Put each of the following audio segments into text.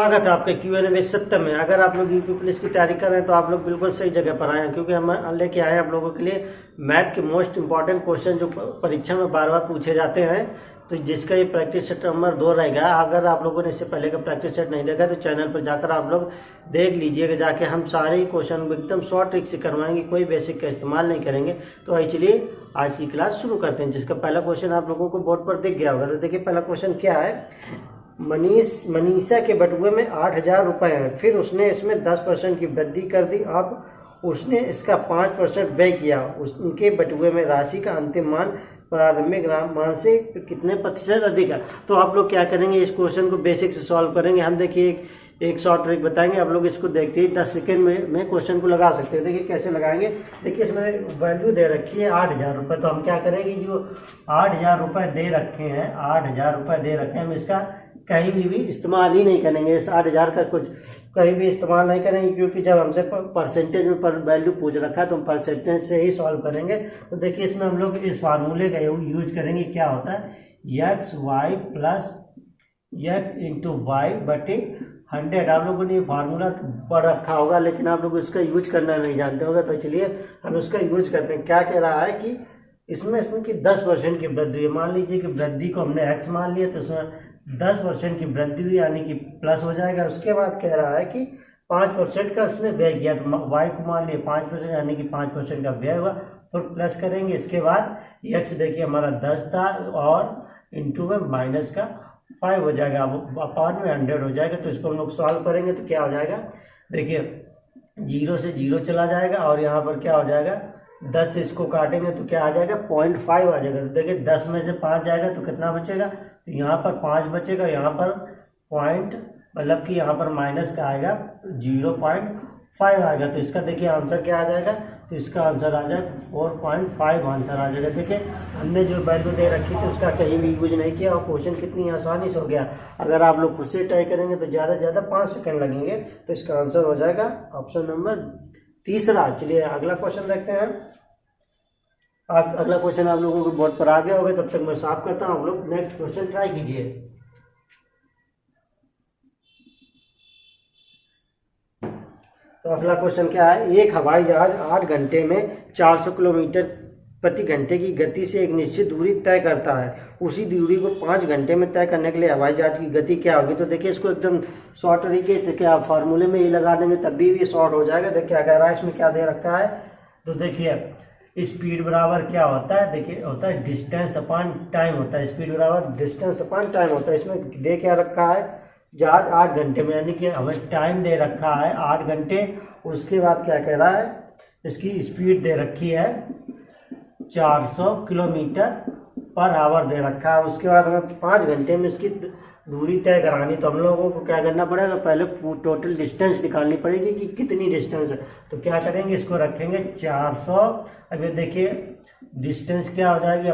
स्वागत है आपके Q&A में 70 में। अगर आप लोग यूपी पुलिस की तैयारी कर रहे हैं तो आप लोग बिल्कुल सही जगह पर आए हैं, क्योंकि हम लेके आए हैं आप लोगों के लिए मैथ के मोस्ट इंपॉर्टेंट क्वेश्चन जो परीक्षा में बार बार पूछे जाते हैं। तो जिसका ये प्रैक्टिस सेट नंबर 2 रहेगा। अगर आप लोगों ने इससे पहले का प्रैक्टिस सेट नहीं देखा तो चैनल पर जाकर आप लोग देख लीजिएगा जाके। हम सारे ही क्वेश्चन एकदम शॉर्ट ट्रिक से करवाएंगे, कोई बेसिक का इस्तेमाल नहीं करेंगे। तो चलिए आज की क्लास शुरू करते हैं, जिसका पहला क्वेश्चन आप लोगों को बोर्ड पर दिख गया होगा। तो देखिए पहला क्वेश्चन क्या है। मनीषा के बटुए में 8,000 रुपए हैं, फिर उसने इसमें 10% की वृद्धि कर दी। अब उसने इसका 5% व्यय किया। उनके बटुए में राशि का अंतिम मान प्रारंभिक मान से कितने प्रतिशत अधिक है। तो आप लोग क्या करेंगे, इस क्वेश्चन को बेसिक से सॉल्व करेंगे। हम देखिए एक शॉर्ट ट्रिक बताएंगे, आप लोग इसको देखते ही 10 सेकेंड में क्वेश्चन को लगा सकते हैं। देखिए कैसे लगाएंगे। देखिए इसमें वैल्यू दे रखी है 8,000 रुपये। तो हम क्या करेंगे, जो 8,000 रुपये दे रखे हैं, 8,000 रुपये दे रखे हैं, हम इसका कहीं भी इस्तेमाल ही नहीं करेंगे। इस 8,000 का कुछ कहीं भी इस्तेमाल नहीं करेंगे, क्योंकि जब हमसे परसेंटेज में वैल्यू पूछ रखा है तो हम परसेंटेज से ही सॉल्व करेंगे। तो देखिए इसमें हम लोग इस फार्मूले का यूज करेंगे। क्या होता है, X Y plus X into Y बटे 100। आप लोगों ने ये फार्मूला पढ़ रखा होगा, लेकिन आप लोग इसका यूज करना नहीं जानते होगा। तो चलिए हम उसका यूज करते हैं। क्या कह रहा है कि इसमें की 10% की वृद्धि है। मान लीजिए कि वृद्धि को हमने एक्स मान लिया, तो इसमें 10% की वृद्धि हुई, यानी कि प्लस हो जाएगा। उसके बाद कह रहा है कि 5% का उसने व्यय किया, तो वाई को मान लिया 5%, यानी कि 5% का व्यय हुआ, फिर प्लस करेंगे। इसके बाद एक्स देखिए हमारा 10 था और इंटू में माइनस का 5 हो जाएगा, अब अपान में 100 हो जाएगा। तो इसको हम लोग सॉल्व करेंगे तो क्या हो जाएगा, देखिए 0 से 0 चला जाएगा और यहाँ पर क्या हो जाएगा, 10 से इसको काटेंगे तो क्या आ जाएगा, 0.5 आ जाएगा। तो देखिए 10 में से 5 जाएगा तो कितना बचेगा, तो यहाँ पर 5 बचेगा, यहाँ पर पॉइंट मतलब कि यहाँ पर माइनस का आएगा 0.5 आएगा। तो इसका देखिए आंसर क्या आ जाएगा, तो इसका आंसर आ जाएगा 4.5 आंसर आ जाएगा। देखिए हमने जो वैल्यू दे रखी थी उसका कहीं भी यूज नहीं किया और क्वेश्चन कितनी आसानी से हो गया। अगर आप लोग खुद से ट्राई करेंगे तो ज़्यादा से ज़्यादा 5 सेकंड लगेंगे। तो इसका आंसर हो जाएगा ऑप्शन नंबर 3। चलिए अगला क्वेश्चन देखते हैं। अगला क्वेश्चन आप लोगों को बोर्ड पर आ गया होगा, तब तक मैं साफ करता हूँ। आप लोग नेक्स्ट क्वेश्चन ट्राई कीजिए। तो अगला क्वेश्चन क्या है, एक हवाई जहाज 8 घंटे में 400 किलोमीटर प्रति घंटे की गति से एक निश्चित दूरी तय करता है। उसी दूरी को 5 घंटे में तय करने के लिए हवाई जहाज की गति क्या होगी। तो देखिए इसको एकदम शॉर्ट तरीके से क्या फार्मूले में ही लगा देंगे तब भी ये शॉर्ट हो जाएगा। देखिए अगर इसमें क्या दे रखा है, तो देखिए स्पीड बराबर क्या होता है, देखिए होता है डिस्टेंस अपॉन टाइम होता है। स्पीड बराबर डिस्टेंस अपॉन टाइम होता है। इसमें दे क्या रखा है, जहाज 8 घंटे में, यानी कि हमें टाइम दे रखा है 8 घंटे। उसके बाद क्या कह रहा है, इसकी स्पीड दे रखी है 400 किलोमीटर पर आवर दे रखा है। उसके बाद हमें 5 घंटे में इसकी दूरी तय करानी। तो हम लोगों को क्या करना पड़ेगा, पहले टोटल डिस्टेंस निकालनी पड़ेगी कि कितनी डिस्टेंस है। तो क्या करेंगे, इसको रखेंगे 400। अब ये देखिए डिस्टेंस क्या हो जाएगी,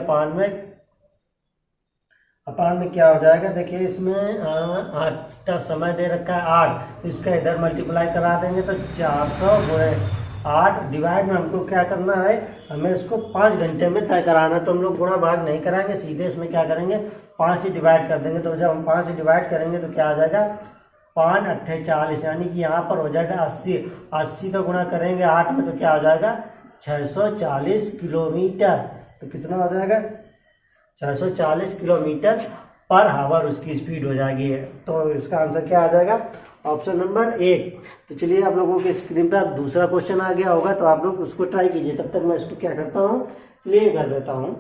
अपान में क्या हो जाएगा, देखिए इसमें 8 समय दे रखा है 8, तो इसका इधर मल्टीप्लाई करा देंगे तो 400 गुणे 8 डिवाइड में हमको क्या करना है, हमें इसको 5 घंटे में तय कराना है। तो हम लोग गुणा भाग नहीं कराएंगे, सीधे इसमें क्या करेंगे 5 से डिवाइड कर देंगे। तो जब हम 5 से डिवाइड करेंगे तो क्या आ जाएगा, 5 8 40, यानी कि यहाँ पर हो जाएगा 80। 80 का गुणा करेंगे 8 में तो क्या हो जाएगा 640 किलोमीटर। तो कितना हो जाएगा 640 किलोमीटर पर आवर उसकी स्पीड हो जाएगी। तो इसका आंसर क्या आ जाएगा, ऑप्शन नंबर 1। तो चलिए आप लोगों के स्क्रीन पर दूसरा क्वेश्चन आ गया होगा, तो आप लोग उसको ट्राई कीजिए। तब तक मैं इसको क्या करता हूँ, क्लियर कर देता हूँ।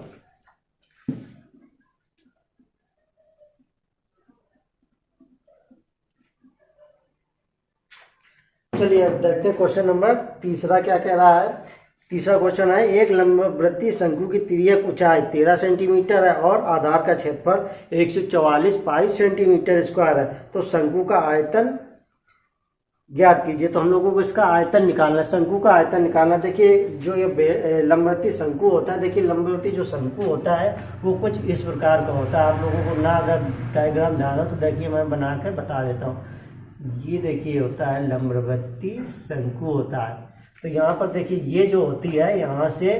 चलिए देखते हैं क्वेश्चन नंबर 3 क्या कह रहा है। तीसरा क्वेश्चन है, एक लंबवृत्तीय शंकु की तिर्यक ऊंचाई 13 सेंटीमीटर है और आधार का क्षेत्रफल 144 पाई सेंटीमीटर स्क्वायर है। तो शंकु का आयतन ज्ञात कीजिए। तो हम लोगों को इसका आयतन निकालना है, शंकु का आयतन निकालना। देखिए जो ये लंबवृत्तीय शंकु होता है, देखिए लंबवृत्तीय जो शंकु होता है वो कुछ इस प्रकार का होता है। आप लोगों को ना अगर डायग्राम ध्यान हो तो देखिए मैं बना कर बता देता हूँ। ये देखिए होता है लंबवृत्तीय शंकु होता है। तो यहाँ पर देखिए ये जो होती है यहाँ से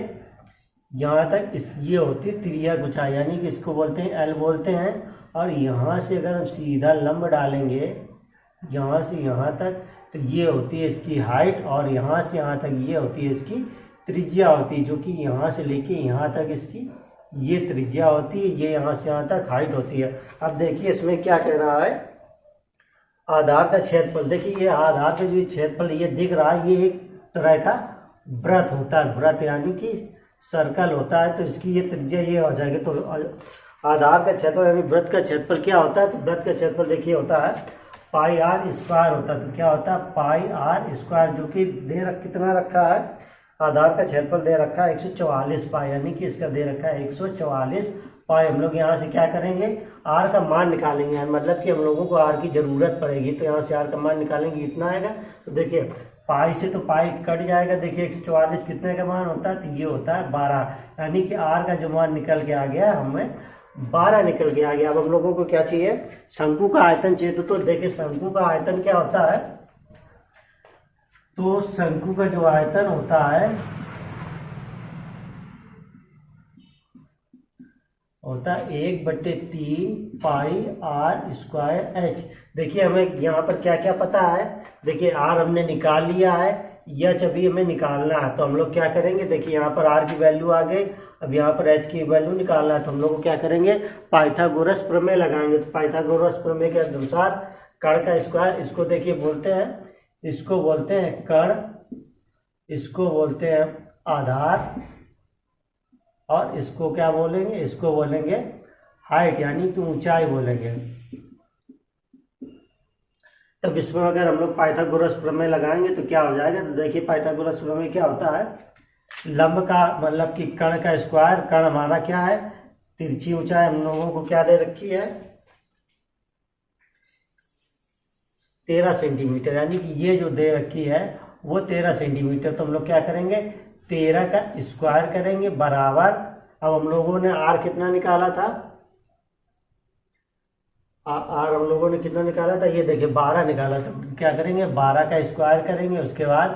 यहाँ तक ये होती है तिर्यक ऊंचाई, यानी कि इसको बोलते हैं एल बोलते हैं। और यहाँ से अगर हम सीधा लंब डालेंगे यहाँ से यहाँ तक, तो ये होती है इसकी हाइट, और यहाँ से यहाँ तक ये होती है इसकी त्रिज्या होती है, जो कि यहाँ से लेके यहाँ तक इसकी ये त्रिज्या होती है, ये यहाँ से यहाँ तक हाइट होती है। अब देखिए इसमें क्या कह रहा है, आधार का क्षेत्रफल। देखिए ये आधार का जो क्षेत्रफल ये दिख रहा है, ये एक तरह का वृत्त होता है, वृत्त यानी कि सर्कल होता है, तो इसकी ये त्रिज्या ये हो जाएगी। तो आधार का क्षेत्रफल यानी वृत्त का क्षेत्रफल क्या होता है, तो वृत्त का क्षेत्रफल देखिए होता है पाई आर स्क्वायर होता है। तो क्या होता है पाई आर स्क्वायर, जो कि कितना रखा है, आधार का क्षेत्रफल दे रखा है 144 पाई, यानी कि इसका दे रखा है 144 पाई। हम लोग यहाँ से क्या करेंगे, आर का मान निकालेंगे, मतलब कि हम लोगों को आर की जरूरत पड़ेगी, तो यहाँ से आर का मान निकालेंगे, इतना आएगा। तो देखिए पाई से तो पाई कट जाएगा, देखिए 144 कितने का मान होता है, तो ये होता है 12, यानी कि आर का जो मान निकल के आ गया हमें 12 निकल के आ गया। अब हम लोगों को क्या चाहिए, शंकु का आयतन चाहिए। तो देखिए शंकु का आयतन क्या होता है, तो शंकु का जो आयतन होता है होता है 1/3 पाई आर स्क्वायर एच। देखिए हमें यहाँ पर क्या क्या पता है, देखिए आर हमने निकाल लिया है, एच अभी हमें निकालना है। तो हम लोग क्या करेंगे, देखिए यहाँ पर आर की वैल्यू आ गई, अब यहाँ पर एच की वैल्यू निकालना है। तो हम लोग को क्या करेंगे, पाइथागोरस प्रमेय लगाएंगे। तो पाइथागोरस प्रमेय के अनुसार कर्ण का स्क्वायर, इसको देखिए बोलते हैं, इसको बोलते हैं कर्ण, इसको बोलते हैं आधार, और इसको क्या बोलेंगे, इसको बोलेंगे हाइट यानी कि ऊंचाई बोलेंगे। तब इसमें अगर हम लोग पाइथागोरस प्रमेय लगाएंगे तो क्या हो जाएगा, तो देखिए पाइथागोरस प्रमेय क्या होता है, लंब का मतलब कि कर्ण का स्क्वायर, कर्ण हमारा क्या है, तिरछी ऊंचाई हम लोगों को क्या दे रखी है 13 सेंटीमीटर, यानी कि ये जो दे रखी है वो 13 सेंटीमीटर। तो हम लोग क्या करेंगे, 13 का स्क्वायर करेंगे बराबर, अब हम लोगों ने आर कितना निकाला था, आर हम लोगों ने कितना निकाला था, ये देखिए 12 निकाला था। क्या करेंगे 12 का स्क्वायर करेंगे, उसके बाद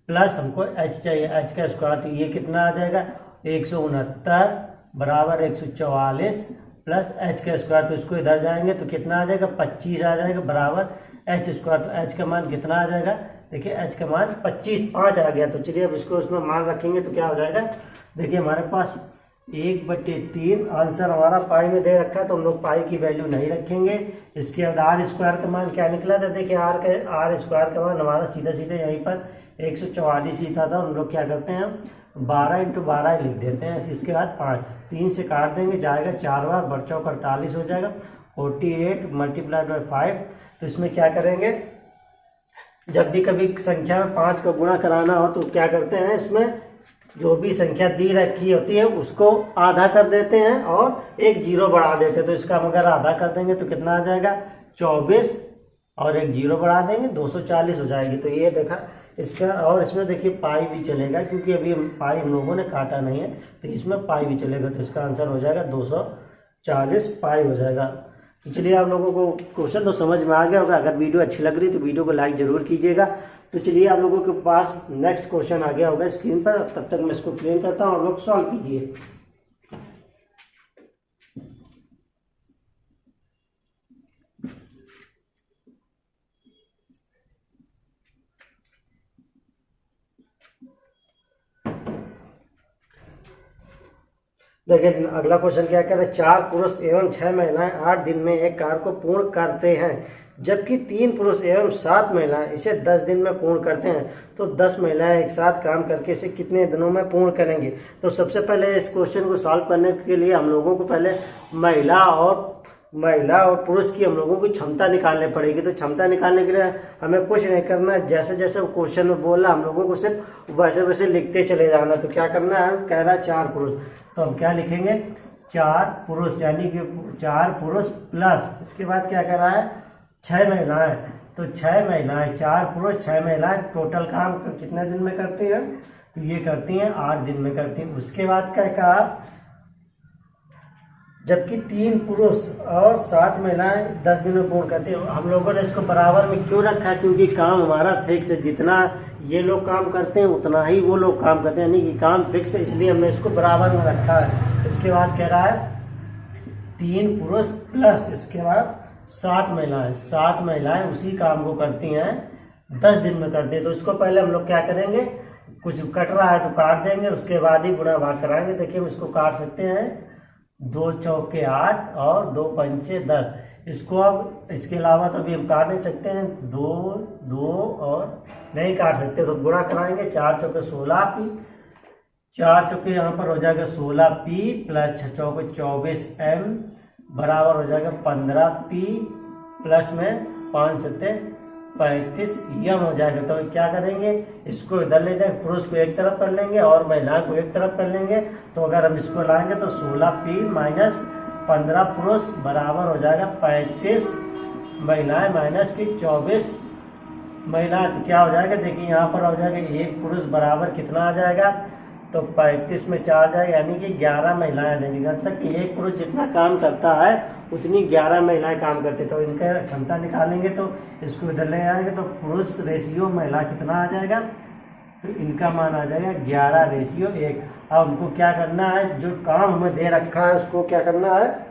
प्लस हमको एच चाहिए, एच का स्क्वायर, तो ये कितना आ जाएगा 169 बराबर 144 प्लस एच का स्क्वायर, तो इसको इधर जाएंगे तो कितना आ जाएगा 25 आ जाएगा बराबर एच स्क्वायर। तो एच का मान कितना आ जाएगा, देखिए एच का मान 25 आ गया। तो चलिए अब इसको उसमें मान रखेंगे तो क्या हो जाएगा, देखिए हमारे पास 1/3 आंसर हमारा पाई में दे रखा है, तो हम लोग पाई की वैल्यू नहीं रखेंगे। इसके बाद आर स्क्वायर का मान क्या निकला था, देखिए आर स्क्वायर का मान हमारा सीधा सीधा यहीं पर 144 ही था। हम लोग क्या करते हैं 12 × 12 लिख देते हैं, इसके बाद 5, 3 से काट देंगे, जाएगा 4 बार, बच्चों 48 हो जाएगा, 48 × 5। तो इसमें क्या करेंगे, जब भी कभी संख्या में 5 का गुणा कराना हो तो क्या करते हैं, इसमें जो भी संख्या दी रखी होती है उसको आधा कर देते हैं और एक जीरो बढ़ा देते हैं। तो इसका हम अगर आधा कर देंगे तो कितना आ जाएगा 24, और एक जीरो बढ़ा देंगे 240 हो जाएगी। तो ये देखा इसका, और इसमें देखिए पाई भी चलेगा, क्योंकि अभी पाई हम लोगों ने काटा नहीं है, तो इसमें पाई भी चलेगा। तो इसका आंसर हो जाएगा 240 पाई हो जाएगा। तो चलिए आप लोगों को क्वेश्चन तो समझ में आ गया होगा। अगर वीडियो अच्छी लग रही तो वीडियो को लाइक जरूर कीजिएगा। तो चलिए आप लोगों के पास नेक्स्ट क्वेश्चन आ गया होगा स्क्रीन पर, तब तक मैं इसको क्लियर करता हूँ और लोग सॉल्व कीजिए। देखिए अगला क्वेश्चन क्या कह रहा है, 4 पुरुष एवं 6 महिलाएं 8 दिन में एक कार्य को पूर्ण करते हैं, जबकि 3 पुरुष एवं 7 महिलाएं इसे 10 दिन में पूर्ण करते हैं। तो 10 महिलाएं एक साथ काम करके इसे कितने दिनों में पूर्ण करेंगे। तो सबसे पहले इस क्वेश्चन को सॉल्व करने के लिए हम लोगों को पहले महिला और पुरुष की हम लोगों की क्षमता निकालनी पड़ेगी। तो क्षमता निकालने के लिए हमें कुछ नहीं करना है, जैसे जैसे क्वेश्चन में बोल रहा हम लोगों को सिर्फ वैसे वैसे लिखते चले जाना। तो क्या करना है, कह रहा है 4 पुरुष, तो हम क्या लिखेंगे 4 पुरुष, यानी कि 4 पुरुष प्लस इसके बाद क्या कर रहा है 6 महिलाएं। तो 6 महिलाएं, 4 पुरुष 6 महिलाएं टोटल काम कितने दिन में करती हैं, तो ये करती हैं 8 दिन में करती हैं। उसके बाद क्या कहा, जबकि 3 पुरुष और 7 महिलाएं 10 दिन में पूर्ण करती हैं। हम लोगों ने इसको बराबर में क्यों रखा है, क्योंकि काम हमारा फिक्स है, जितना ये लोग काम करते हैं उतना ही वो लोग काम करते हैं, यानी कि काम फिक्स है, इसलिए हमने इसको बराबर में रखा है। इसके बाद कह रहा है 3 पुरुष प्लस इसके बाद 7 महिलाएं उसी काम को करती हैं 10 दिन में करती हैं। तो इसको पहले हम लोग क्या करेंगे, कुछ कट रहा है तो काट देंगे, उसके बाद ही गुणा भाग कराएंगे। देखिए हम इसको काट सकते हैं, 2 चौके 8 और 2 पंचे 10। इसको अब इसके अलावा तो अभी हम काट नहीं सकते हैं, 2 और नहीं काट सकते तो गुणा कराएंगे। 4 चौके 16 पी, 4 चौके यहाँ पर हो जाएगा 16 पी प्लस 6 चौके 24 एम बराबर हो जाएगा 15 पी प्लस में 5 सत्ते 35 यम हो जाएगा। तो क्या करेंगे, इसको इधर ले जाएंगे, पुरुष को एक तरफ कर लेंगे और महिला को एक तरफ कर लेंगे। तो अगर हम इसको लाएंगे तो 16 पी माइनस 15 पुरुष बराबर हो जाएगा 35 महिलाएं माइनस की 24 महिलाएं। तो क्या हो जाएगा, देखिए यहाँ पर हो जाएगा 1 पुरुष बराबर कितना आ जाएगा, तो 35 में 4 जाएगा, यानी कि 11 महिलाएं आ जाएंगी। मतलब कि 1 पुरुष जितना काम करता है उतनी 11 महिलाएं काम करते। तो इनका क्षमता निकालेंगे तो इसको इधर ले आएंगे तो पुरुष रेशियो महिला कितना आ जाएगा, तो इनका मान आ जाएगा 11:1। अब हमको क्या करना है, जो काम हमें दे रखा है उसको क्या करना है,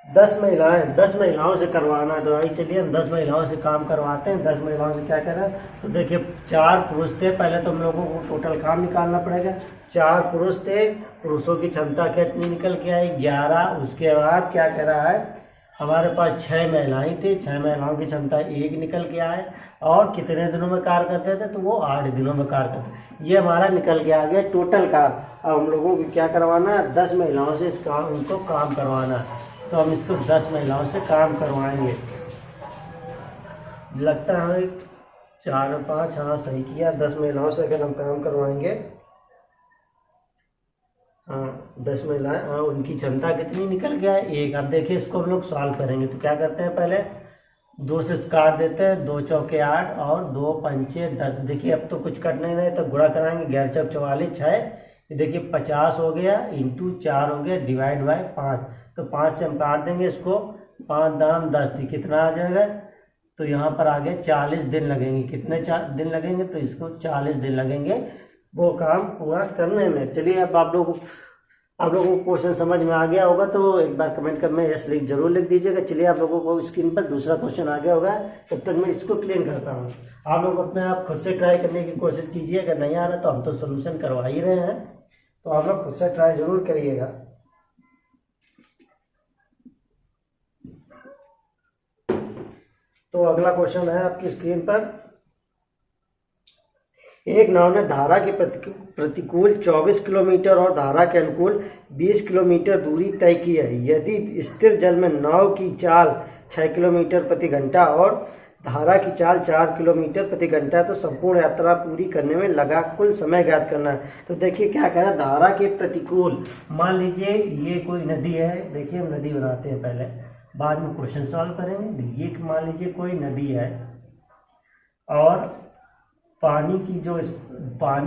10 महिलाओं से करवाना है। तो आई चलिए हम 10 महिलाओं से काम करवाते हैं। 10 महिलाओं से क्या करें, तो देखिए 4 पुरुष थे, पहले तो हम लोगों को टोटल काम निकालना पड़ेगा। 4 पुरुष थे, पुरुषों की क्षमता कितनी निकल के आई, 11। उसके बाद क्या कह रहा है, हमारे पास 6 महिलाएं थी, 6 महिलाओं की क्षमता 1 निकल के आए और कितने दिनों में कार्य करते थे, तो वो 8 दिनों में कार्य करते। ये हमारा निकल के आ गया टोटल कार्य। अब हम लोगों को क्या करवाना है, 10 महिलाओं से इस काम उनको काम करवाना है। तो हम इसको 10 महिलाओं से काम करवाएंगे। लगता है 4 और 5, हाँ सही किया, 10 महिलाओं से अगर हम काम करवाएंगे, हाँ 10 महिलाएं, हाँ उनकी क्षमता कितनी निकल गया है, 1। अब देखिए इसको हम लोग सॉल्व करेंगे तो क्या करते हैं, पहले 2 से काट देते हैं, 2 चौके 8 और 2 पंचे 10। देखिए अब तो कुछ कटने नहीं तो गुणा कराएंगे, 11 चौक 44 6, देखिए 50 हो गया इंटू 4 हो गया डिवाइड बाय 5। तो 5 से हम काट देंगे इसको, 5 दाम 10 थी, कितना आ जाएगा, तो यहाँ पर आगे 40 दिन लगेंगे। कितने दिन लगेंगे, तो इसको 40 दिन लगेंगे वो काम पूरा करने में। चलिए अब आप लोगों को क्वेश्चन समझ में आ गया होगा तो एक बार कमेंट कर में यस जरूर लिख दीजिएगा। चलिए आप लोगों को स्क्रीन पर दूसरा क्वेश्चन आ गया होगा, तब तक मैं इसको क्लीन करता हूँ। आप लोग अपने आप खुद से ट्राई करने की कोशिश कीजिए, अगर नहीं आ रहा तो हम तो सोल्यूशन करवा ही रहे हैं, तो आप लोग खुद से ट्राई जरूर करिएगा। तो अगला क्वेश्चन है आपकी स्क्रीन पर, एक नाव ने धारा के प्रतिकूल 24 किलोमीटर और धारा के अनुकूल 20 किलोमीटर दूरी तय की है। यदि स्थिर जल में नाव की चाल 6 किलोमीटर प्रति घंटा और धारा की चाल 4 किलोमीटर प्रति घंटा है तो संपूर्ण यात्रा पूरी करने में लगा कुल समय ज्ञात करना है। तो देखिए क्या कह रहा है, धारा के प्रतिकूल, मान लीजिए ये कोई नदी है, देखिए हम नदी बनाते हैं पहले, बाद में क्वेश्चन सॉल्व करेंगे। ये मान लीजिए कोई नदी है और पानी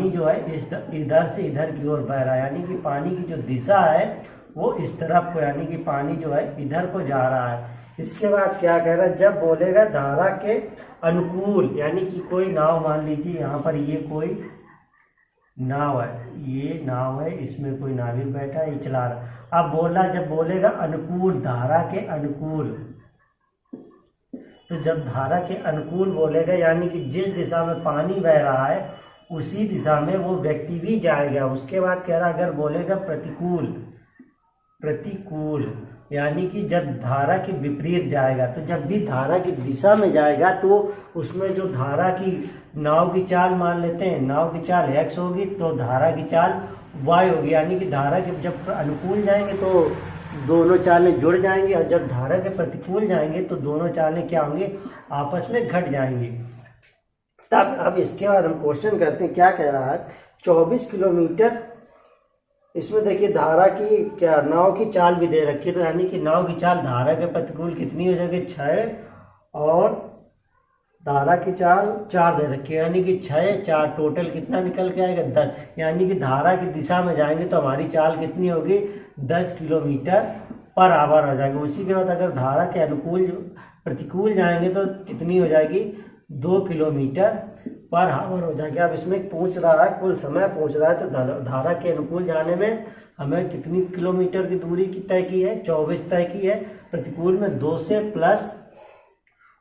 जो है इधर से इधर की ओर बह रहा है, यानी कि पानी की जो दिशा है वो इस तरफ को, यानी कि पानी जो है इधर को जा रहा है। इसके बाद क्या कह रहा है, जब बोलेगा धारा के अनुकूल, यानी कि कोई नाव, मान लीजिए यहाँ पर ये कोई नाव है, ये नाव है, इसमें कोई नाविक बैठा है, ये चला रहा है। अब जब बोलेगा अनुकूल, धारा के अनुकूल, तो जब धारा के अनुकूल बोलेगा यानी कि जिस दिशा में पानी बह रहा है उसी दिशा में वो व्यक्ति भी जाएगा। उसके बाद कह रहा अगर बोलेगा प्रतिकूल यानी कि जब धारा के विपरीत जाएगा, तो जब भी धारा की दिशा में जाएगा तो उसमें जो धारा की नाव की चाल मान लेते हैं, नाव की चाल x होगी तो धारा की चाल y होगी, यानी कि धारा के जब अनुकूल जाएंगे तो दोनों चालें जुड़ जाएंगी और जब धारा के प्रतिकूल जाएंगे तो दोनों चालें क्या होंगी, आपस में घट जाएंगी। तब अब इसके बाद हम क्वेश्चन करते हैं, क्या कह रहा है, 24 किलोमीटर, इसमें देखिए धारा की क्या नाव की चाल भी दे रखी है, तो यानी कि नाव की चाल धारा के प्रतिकूल कितनी हो जाएगी 6 और धारा की चाल 4 दे रखी है, यानी कि 6 4 टोटल कितना निकल के आएगा 10, यानी कि धारा की दिशा में जाएंगे तो हमारी चाल कितनी होगी 10 किलोमीटर पर आवर हो जाएगी। उसी के बाद अगर धारा के अनुकूल प्रतिकूल जाएंगे तो कितनी हो जाएगी 2 किलोमीटर पर आवर हो जाएगी। अब इसमें पूछ रहा है कुल समय पूछ रहा है, तो धारा के अनुकूल जाने में हमें कितनी किलोमीटर की दूरी की तय की है, 24 तय की है, प्रतिकूल में 2 से प्लस,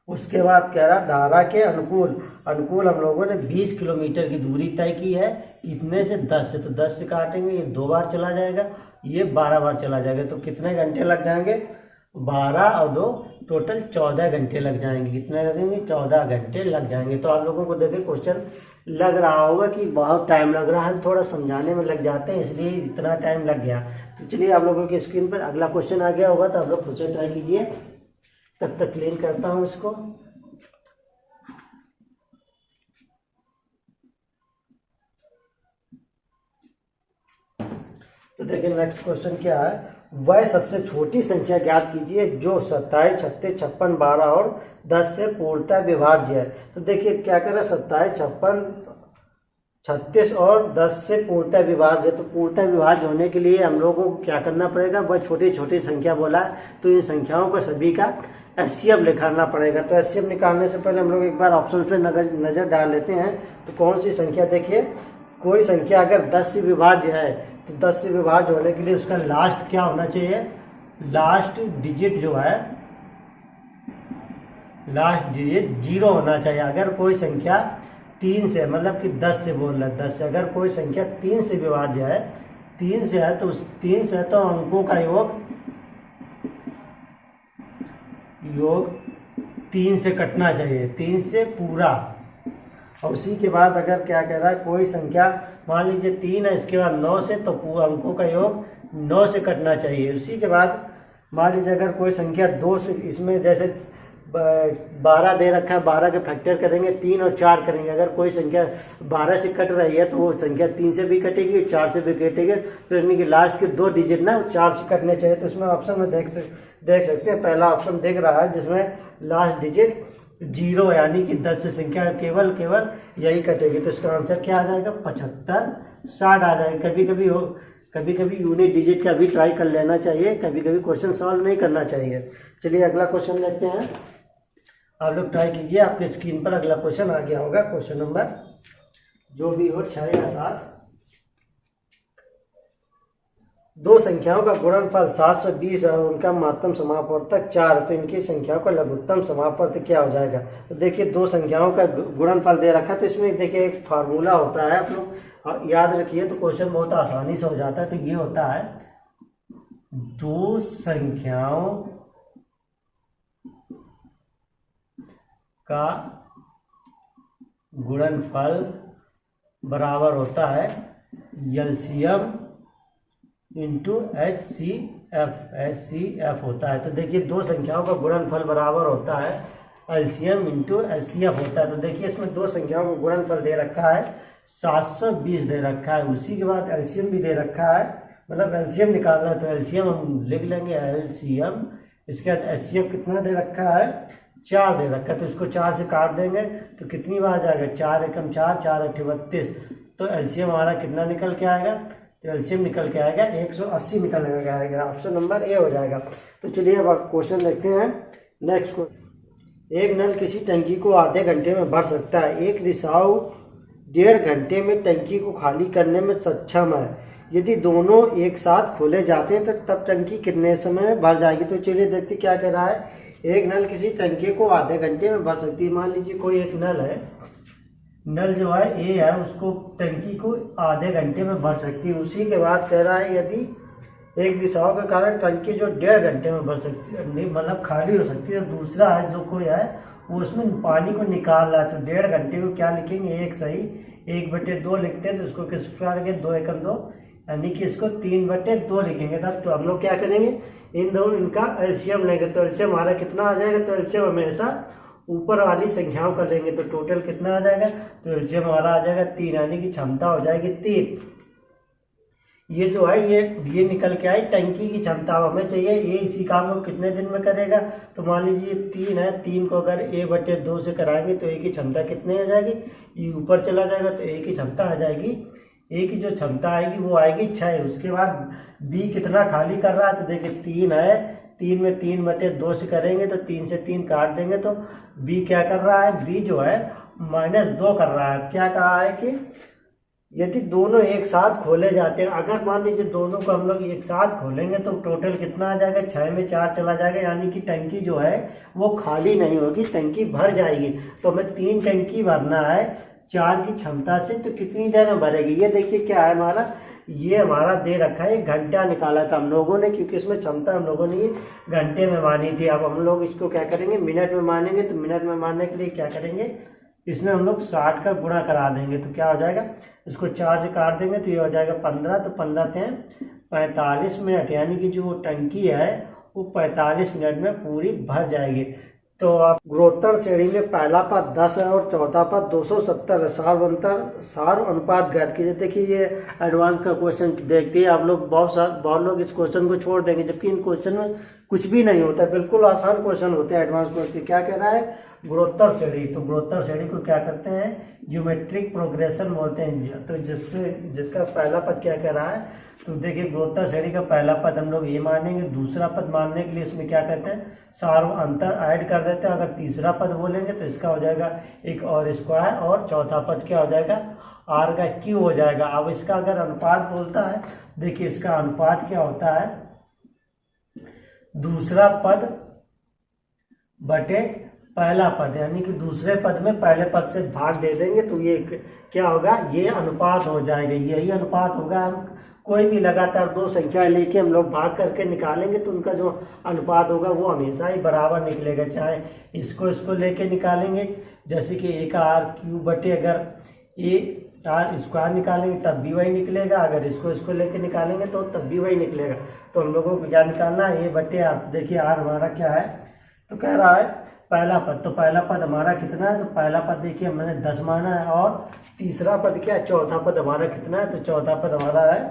उसके बाद कह रहा धारा के अनुकूल, अनुकूल हम लोगों ने 20 किलोमीटर की दूरी तय की है, कितने से 10 से, तो 10 से काटेंगे, ये 2 बार चला जाएगा, ये 12 बार चला जाएगा, तो कितने घंटे लग जाएंगे, 12 और 2 टोटल 14 घंटे लग जाएंगे। कितने लगेंगे, 14 घंटे लग जाएंगे। तो आप लोगों को देखें क्वेश्चन लग रहा होगा कि बहुत टाइम लग रहा है, थोड़ा समझाने में लग जाते हैं इसलिए इतना टाइम लग गया। तो चलिए आप लोगों की स्क्रीन पर अगला क्वेश्चन आ गया होगा, तो आप लोग क्वेश्चन ट्राई कीजिए, तब तक क्लीन करता हूँ इसको। तो देखिए नेक्स्ट क्वेश्चन क्या है, वह सबसे छोटी संख्या ज्ञात कीजिए जो 27, 36, 56, 12 और 10 से पूर्णतः विभाज्य है। तो देखिए क्या कर रहा है, 27, 56, 36 और 10 से पूर्णतः विभाज्य है। तो पूर्णतः विभाज्य होने के लिए हम लोगों को क्या करना पड़ेगा, वह छोटी छोटी संख्या बोला है, तो इन संख्याओं को सभी का एचसीएफ निकालना पड़ेगा। तो एचसीएफ निकालने से पहले हम लोग एक बार ऑप्शन पे नजर डाल लेते हैं। तो कौन सी संख्या, देखिए कोई संख्या अगर 10 से विभाज्य है तो 10 से विभाज्य होने के लिए उसका लास्ट क्या होना चाहिए, लास्ट डिजिट जो है, लास्ट डिजिट 0 होना चाहिए। अगर कोई संख्या 3 से, मतलब कि 10 से बोल रहा है, 10 से अगर कोई संख्या 3 से विभाज्य है, 3 से है तो उस 3 से है तो अंकों का योग 3 से कटना चाहिए, 3 से पूरा। और उसी के बाद अगर क्या कह रहा है, कोई संख्या मान लीजिए 3 है, इसके बाद 9 से, तो पूरा अंकों का योग 9 से कटना चाहिए। उसी के बाद मान लीजिए अगर कोई संख्या 2 से, इसमें जैसे 12 दे रखा है, 12 के फैक्टर करेंगे 3 और 4 करेंगे। अगर कोई संख्या 12 से कट रही है तो वो संख्या 3 से भी कटेगी, 4 से भी कटेगी, तो यानी कि लास्ट के 2 डिजिट ना 4 से कटने चाहिए। तो इसमें ऑप्शन में देख सकते हैं, पहला ऑप्शन दिख रहा है जिसमें लास्ट डिजिट 0, यानी कि 10 से संख्या केवल यही कटेगी। तो इसका आंसर क्या आ जाएगा, 75, 60 आ जाएगा। कभी कभी यूनिट डिजिट का भी ट्राई कर लेना चाहिए, कभी कभी क्वेश्चन सॉल्व नहीं करना चाहिए। चलिए अगला क्वेश्चन देखते हैं, आप लोग ट्राई कीजिए, आपके स्क्रीन पर अगला क्वेश्चन आ गया होगा, क्वेश्चन नंबर जो भी हो 6 या 7। दो संख्याओं का गुणनफल 720 है और उनका महत्तम समापवर्तक 4 है, तो इनकी संख्याओं का लघुत्तम समापवर्तक क्या हो जाएगा। तो देखिए दो संख्याओं का गुणनफल दे रखा है, तो इसमें देखिए एक फार्मूला होता है, आप लोग याद रखिए तो क्वेश्चन बहुत आसानी से हो जाता है। तो ये होता है दो संख्याओं का गुणनफल बराबर होता है एलसीएम इंटू HCF होता है। तो देखिए दो संख्याओं का गुणनफल बराबर होता है एलसीएम इंटू HCF होता है। तो देखिए इसमें दो संख्याओं का गुणनफल दे रखा है 720 दे रखा है, उसी के बाद एलसीएम भी दे रखा है, मतलब एलसीएम निकालना है तो एलसीएम हम लिख लेंगे एलसीएम। इसके बाद HCF कितना दे रखा है 4 दे रखा है, तो इसको 4 से काट देंगे तो कितनी बार जाएगा 4 एकम 4, 4 अट्ठे 32, तो एलसीएम हमारा कितना निकल के आएगा, तो एलसीएम निकल के आएगा 180 निकल के आएगा, ऑप्शन नंबर ए हो जाएगा। तो चलिए अब क्वेश्चन देखते हैं नेक्स्ट को। एक नल किसी टंकी को आधे घंटे में भर सकता है, एक रिसाव 1.5 घंटे में टंकी को खाली करने में सक्षम है। यदि दोनों एक साथ खोले जाते हैं तो तब टंकी कितने समय में भर जाएगी। तो चलिए देखते क्या कह रहा है, एक नल किसी टंकी को आधे घंटे में भर सकती है। मान लीजिए कोई एक नल है, नल जो है ए है, उसको टंकी को आधे घंटे में भर सकती है। उसी के बाद कह रहा है यदि एक रिसाव के कारण टंकी जो 1.5 घंटे में भर सकती है, मतलब खाली हो सकती है, तो दूसरा है जो कोई है वो उसमें पानी को निकाल रहा है, तो 1.5 घंटे को क्या लिखेंगे, एक सही 1/2 लिखते हैं, तो इसको किस प्रकार के 2 एकम 2, यानी कि इसको 3/2 लिखेंगे। तब तो हम लोग क्या करेंगे, इन दोनों इनका एलसीएम लेंगे, तो एलसीएम हमारा कितना आ जाएगा, तो एलसीएम हमेशा ऊपर वाली संख्याओं का लेंगे, तो टोटल कितना आ जाएगा, तो एलसीएम हमारा आ जाएगा 3, यानी कि क्षमता हो जाएगी 3। ये जो है ये निकल के आई टंकी की क्षमता हमें चाहिए, ये इसी काम को कितने दिन में करेगा। तो मान लीजिए 3 है, 3 को अगर a/2 से कराएंगे तो a की क्षमता कितने आ जाएगी, ये ऊपर चला जाएगा तो a की क्षमता आ जाएगी, a की जो क्षमता आएगी वो आएगी 6। उसके बाद b कितना खाली कर रहा है, तो देखिए 3 है, 3 में 3/2 से करेंगे तो 3 से 3 काट देंगे, तो b क्या कर रहा है, b जो है -2 कर रहा है। क्या कहा है कि यदि दोनों एक साथ खोले जाते हैं, अगर मान लीजिए दोनों को हम लोग एक साथ खोलेंगे तो टोटल कितना आ जाएगा, 6 में 4 चला जाएगा, यानी कि टंकी जो है वो खाली नहीं होगी, टंकी भर जाएगी। तो हमें 3 टंकी भरना है 4 की क्षमता से, तो कितनी देर में भरेगी। ये देखिए क्या है हमारा, ये हमारा दे रखा है, 1 घंटा निकाला था हम लोगों ने, क्योंकि इसमें क्षमता हम लोगों ने ये घंटे में मानी थी। अब हम लोग इसको क्या करेंगे, मिनट में मानेंगे। तो मिनट में मानने के लिए क्या करेंगे, इसमें हम लोग 60 का गुणा करा देंगे। तो क्या हो जाएगा, इसको 4 से काट देंगे तो ये हो जाएगा 15, तो 15 × 45 मिनट, यानी कि जो टंकी है वो 45 मिनट में पूरी भर जाएगी। तो आप गुणोत्तर श्रेणी में पहला पद 10 है और चौथा पद 270 है। सार अनुपात ज्ञात कीजिए। देखिए ये एडवांस का क्वेश्चन देखते ही आप लोग बहुत लोग इस क्वेश्चन को छोड़ देंगे, जबकि इन क्वेश्चन में कुछ भी नहीं होता है, बिल्कुल आसान क्वेश्चन होते हैं एडवांस क्वेश्चन। क्या कह रहा है, गुणोत्तर श्रेणी। तो गुणोत्तर श्रेणी को क्या करते हैं, ज्योमेट्रिक प्रोग्रेशन बोलते हैं। तो जिसका पहला पद क्या कह रहा है, तो देखिए गुणोत्तर श्रेणी का पहला पद हम लोग ये मानेंगे, दूसरा पद मानने के लिए इसमें क्या करते हैं, सार अंतर ऐड कर देते हैं। अगर तीसरा पद बोलेंगे तो इसका हो जाएगा 1 और स्क्वायर, और चौथा पद क्या हो जाएगा, r का क्यू हो जाएगा। अब इसका अगर अनुपात बोलता है, देखिए इसका अनुपात क्या होता है, दूसरा पद बटे पहला पद, यानी कि दूसरे पद में पहले पद से भाग दे देंगे तो ये क्या होगा, ये अनुपात हो जाएगा। यही अनुपात होगा। हम कोई भी लगातार 2 संख्या लेके हम लोग भाग करके निकालेंगे तो उनका जो अनुपात होगा वो हमेशा ही बराबर निकलेगा। चाहे इसको लेके निकालेंगे, जैसे कि 1 r³ बटे अगर r² निकालेंगे तब भी वही निकलेगा, अगर इसको लेके निकालेंगे तो तब भी वही निकलेगा। तो हम लोगों को क्या निकालना है, a बटे r। देखिए r हमारा क्या है, तो कह रहा है पहला पद। तो पहला पद हमारा कितना है, तो पहला पद देखिए मैंने 10 माना है, और तीसरा पद क्या है, चौथा पद हमारा कितना है, तो चौथा पद हमारा है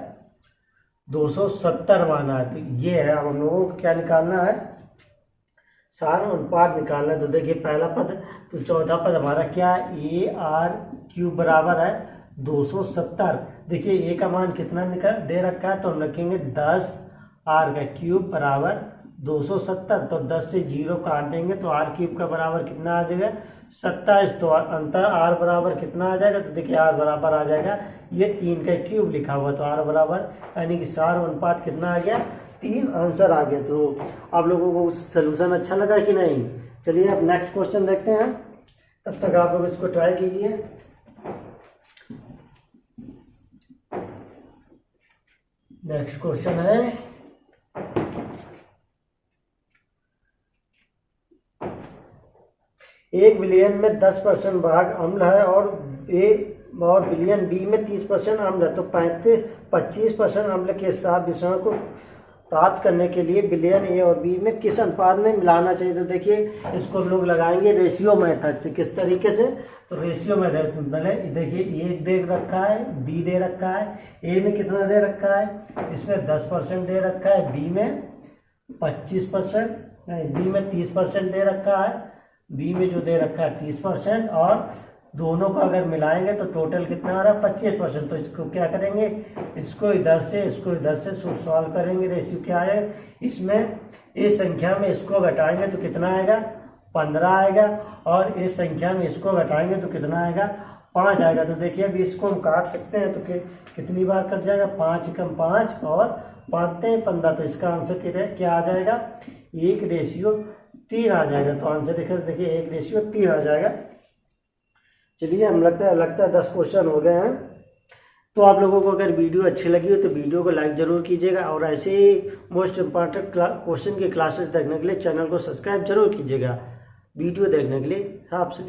270 माना है। तो ये है। अब हम लोगों को क्या निकालना है, सार अनुपात निकालना है। तो देखिए पहला पद, तो चौथा पद हमारा क्या है, ar³ बराबर है 270। देखिए a का मान कितना दे रखा है, तो हम रखेंगे 10r³ बराबर 270। तो 10 से 0 काट देंगे तो r³ का बराबर कितना आ जाएगा, 27। तो अंतर r बराबर कितना आ जाएगा, तो देखिए r बराबर आ जाएगा, ये 3 का क्यूब लिखा हुआ, तो r बराबर यानी कि सार अनुपात कितना आ गया, 3 आंसर आ गया। तो आप लोगों को सोल्यूशन अच्छा लगा कि नहीं। चलिए अब नेक्स्ट क्वेश्चन देखते हैं, तब तक आप लोग इसको ट्राई कीजिए। नेक्स्ट क्वेश्चन है, एक बिलियन में 10% भाग अम्ल है और बिलियन बी में 30% अम्ल है। तो 25% अम्ल के साथ मिश्रण को प्राप्त करने के लिए बिलियन ए और बी में किस अनुपात में मिलाना चाहिए। तो देखिए इसको हम लोग लगाएंगे रेशियो मेथड से। किस तरीके से, तो रेशियो मेथड में देखिए ए दे रखा है, बी दे रखा है। ए में कितना दे रखा है, इसमें 10% दे रखा है, बी में 25%, नहीं बी में 30% दे रखा है, बी में जो दे रखा है 30%, और दोनों को अगर मिलाएंगे तो टोटल कितना आ रहा है 25%। तो इसको क्या करेंगे, इसको इधर से सॉल्व करेंगे। रेशियो क्या है, इसमें इस संख्या में इसको घटाएंगे तो कितना आएगा, 15 आएगा, और इस संख्या में इसको घटाएंगे तो कितना आएगा, 5 आएगा। तो देखिए अभी इसको हम काट सकते हैं, तो कितनी बार कट जाएगा, 5 × 5 और 5 × 15। तो इसका आंसर क्या आ जाएगा, 1:3 आ जाएगा। तो आंसर देखिए 1:3 आ जाएगा। चलिए हम लगता है 10 क्वेश्चन हो गए हैं। तो आप लोगों को अगर वीडियो अच्छी लगी हो तो वीडियो को लाइक जरूर कीजिएगा, और ऐसे ही मोस्ट इम्पॉर्टेंट क्वेश्चन की क्लासेस देखने के लिए चैनल को सब्सक्राइब जरूर कीजिएगा। वीडियो देखने के लिए आपसे